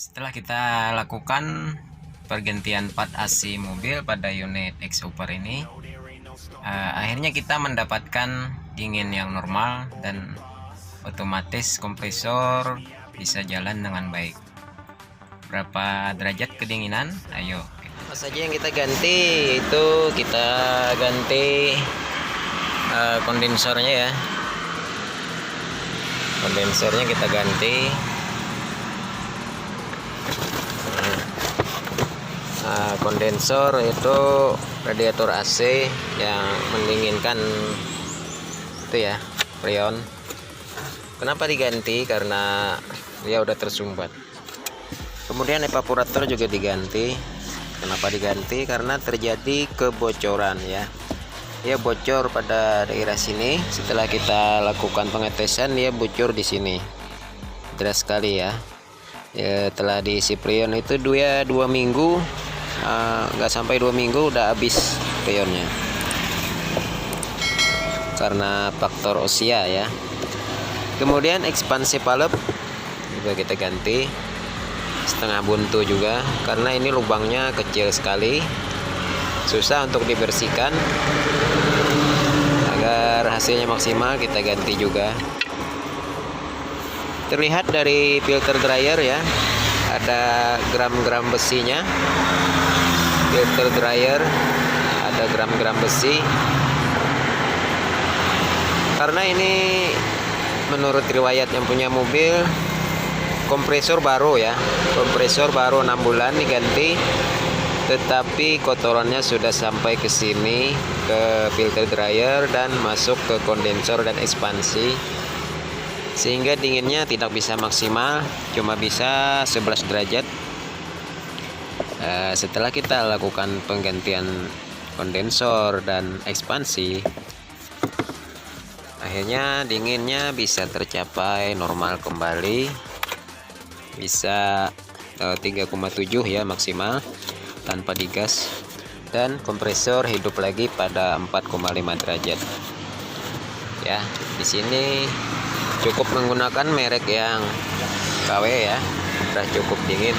Setelah kita lakukan pergantian part AC mobil pada unit X-Super ini, akhirnya kita mendapatkan dingin yang normal dan otomatis kompresor bisa jalan dengan baik. Berapa derajat kedinginan? Ayo. Apa saja yang kita ganti? Itu kita ganti kondensornya ya. Kondensornya kita ganti. Kondensor itu radiator AC yang mendinginkan itu ya, freon. Kenapa diganti? Karena dia udah tersumbat. Kemudian evaporator juga diganti. Kenapa diganti? Karena terjadi kebocoran ya. Dia bocor pada daerah sini. Setelah kita lakukan pengetesan, dia bocor di sini. Deras sekali ya. Ya, telah diisi freon itu 2 minggu, nggak sampai 2 minggu udah habis freonnya karena faktor usia ya. Kemudian ekspansi valve juga kita ganti, setengah buntu juga karena ini lubangnya kecil sekali, susah untuk dibersihkan. Agar hasilnya maksimal kita ganti juga. Terlihat dari filter dryer ya, ada gram-gram besinya. Filter dryer ada gram-gram besi. Karena ini menurut riwayat yang punya mobil, kompresor baru ya. Kompresor baru 6 bulan diganti, tetapi kotorannya sudah sampai ke sini, ke filter dryer dan masuk ke kondensor dan ekspansi. Sehingga dinginnya tidak bisa maksimal, cuma bisa 11 derajat. Setelah kita lakukan penggantian kondensor dan ekspansi, akhirnya dinginnya bisa tercapai normal kembali, bisa 3,7 ya maksimal tanpa digas, dan kompresor hidup lagi pada 4,5 derajat. Ya, di sini cukup menggunakan merek yang KW ya, udah cukup dingin,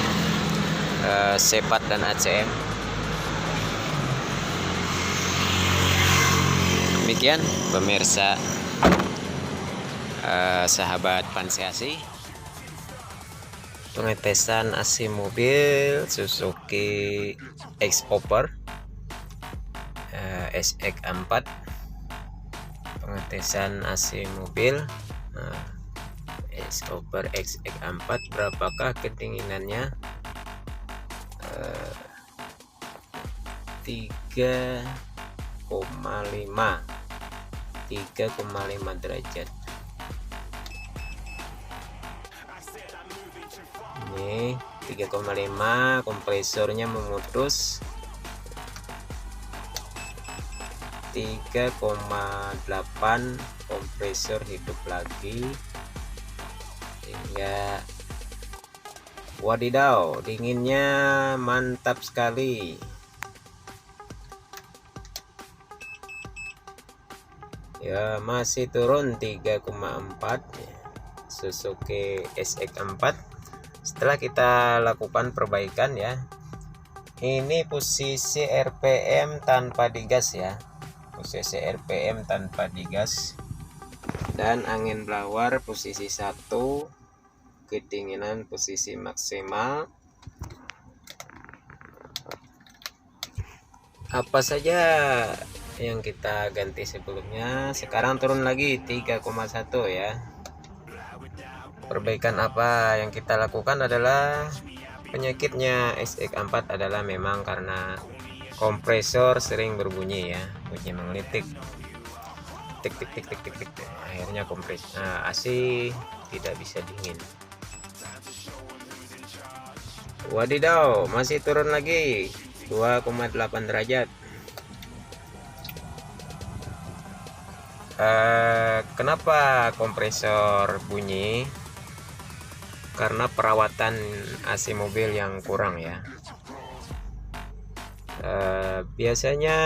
Sepat dan ACM. Demikian pemirsa, sahabat Panseasi, pengetesan AC mobil Suzuki X-Super SX4, pengetesan AC mobil X-Super SX4. Berapakah kedinginannya? 3,5 derajat. Ini 3,5, kompresornya memutus. 3,8, kompresor hidup lagi. Hingga wadidaw, dinginnya mantap sekali. Ya, masih turun 3,4 Suzuki SX4. Setelah kita lakukan perbaikan ya, ini posisi RPM tanpa digas ya, posisi RPM tanpa digas, dan angin blower posisi 1, kedinginan posisi maksimal. Apa saja yang kita ganti sebelumnya, sekarang turun lagi 3,1 ya. Perbaikan apa yang kita lakukan adalah, penyakitnya SX4 adalah memang karena kompresor sering berbunyi ya, bunyi mengelitik, tik tik tik tik tik tik. Akhirnya AC tidak bisa dingin. Wadidaw, masih turun lagi 2,8 derajat. Kenapa kompresor bunyi? Karena perawatan AC mobil yang kurang ya. Biasanya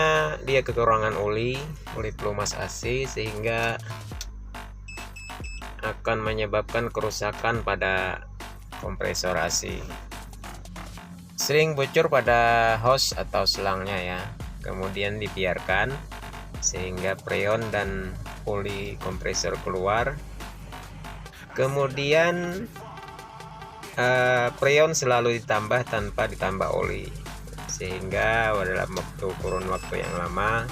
dia kekurangan oli pelumas AC, sehingga akan menyebabkan kerusakan pada kompresor AC. sering bocor pada hose atau selangnya ya. Kemudian dibiarkan sehingga freon dan oli kompresor keluar. Kemudian freon selalu ditambah tanpa ditambah oli, sehingga dalam kurun waktu yang lama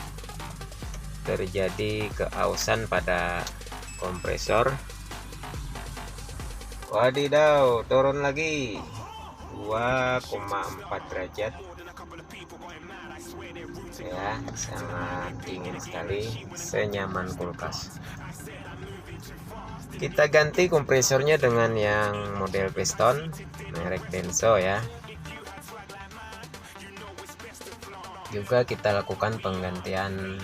terjadi keausan pada kompresor. Wadidaw, turun lagi 2,4 derajat ya, sangat dingin sekali, senyaman kulkas. Kita ganti kompresornya dengan yang model piston merek Denso ya. Juga kita lakukan penggantian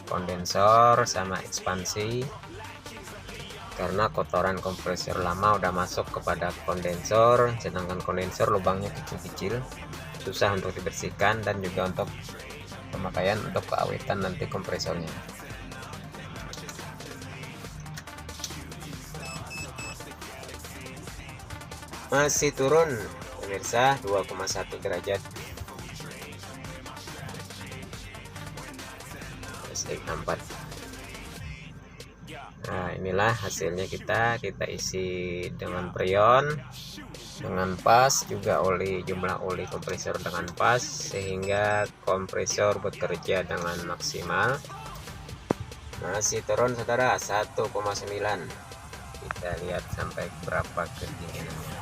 kondensor sama ekspansi, karena kotoran kompresor lama udah masuk kepada kondensor, sedangkan kondensor lubangnya kecil-kecil, susah untuk dibersihkan dan juga untuk pemakaian untuk keawetan nanti kompresornya. Masih turun pemirsa, 2,1 derajat. Nampak. Nah, inilah hasilnya kita isi dengan freon dengan pas, juga jumlah oli kompresor dengan pas, sehingga kompresor bekerja dengan maksimal. Masih turun saudara, 1,9. Kita lihat sampai berapa kedinginannya.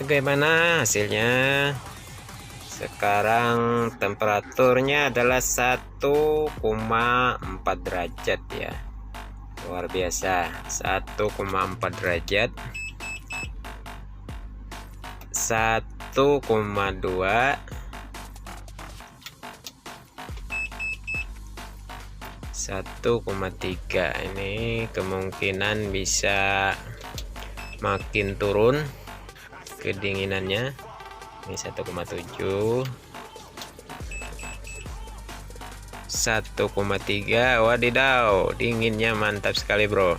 Bagaimana hasilnya? Sekarang temperaturnya adalah 1,4 derajat ya. Luar biasa, 1,4 derajat. 1,2, 1,3. Ini kemungkinan bisa makin turun kedinginannya. Ini 1,7, 1,3. Wadidaw, dinginnya mantap sekali bro.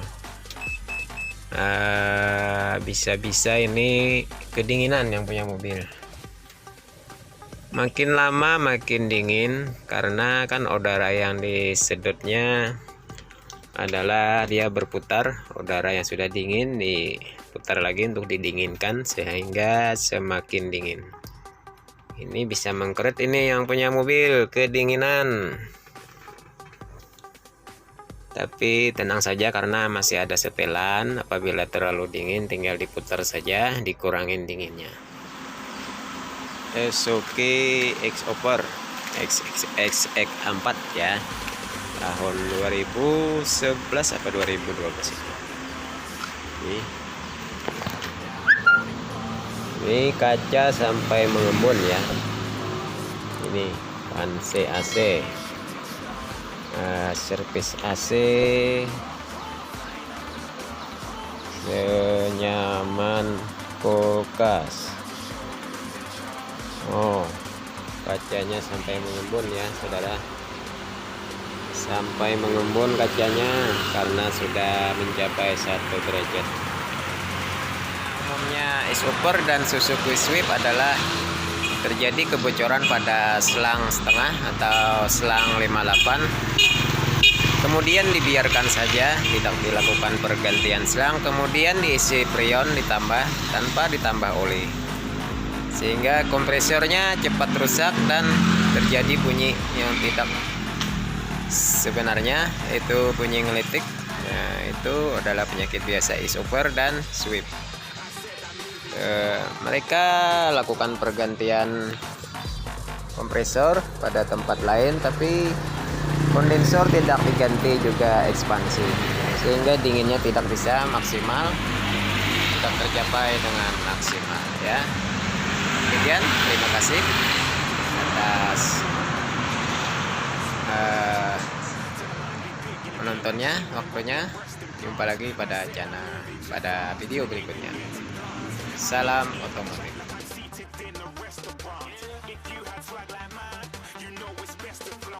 Bisa-bisa ini kedinginan yang punya mobil. Makin lama makin dingin, karena kan udara yang disedotnya adalah dia berputar. Udara yang sudah dingin diputar lagi untuk didinginkan, sehingga semakin dingin. Ini bisa mengkeret ini yang punya mobil, kedinginan. Tapi tenang saja, karena masih ada setelan. Apabila terlalu dingin tinggal diputar saja, dikurangin dinginnya. Suzuki X-Over XX4 ya, tahun 2011 apa 2012 itu. Ini kaca sampai mengembun ya. Ini fan AC, servis AC, senyaman kulkas. Oh, kacanya sampai mengembun ya saudara, sampai mengembun kacanya karena sudah mencapai 1 derajat. Umumnya X-Over dan Suzuki Swift adalah terjadi kebocoran pada selang setengah atau selang 58, kemudian dibiarkan saja, tidak dilakukan pergantian selang, kemudian diisi freon ditambah tanpa ditambah oli, sehingga kompresornya cepat rusak dan terjadi bunyi yang tidak sebenarnya, itu bunyi ngelitik. Nah, itu adalah penyakit biasa X-Over dan Swift. Mereka lakukan pergantian kompresor pada tempat lain, tapi kondensor tidak diganti, juga ekspansi, sehingga dinginnya tidak bisa maksimal, tidak tercapai dengan maksimal ya. Demikian, terima kasih atas menontonnya, waktunya. Jumpa lagi pada video berikutnya. Salam otomotif.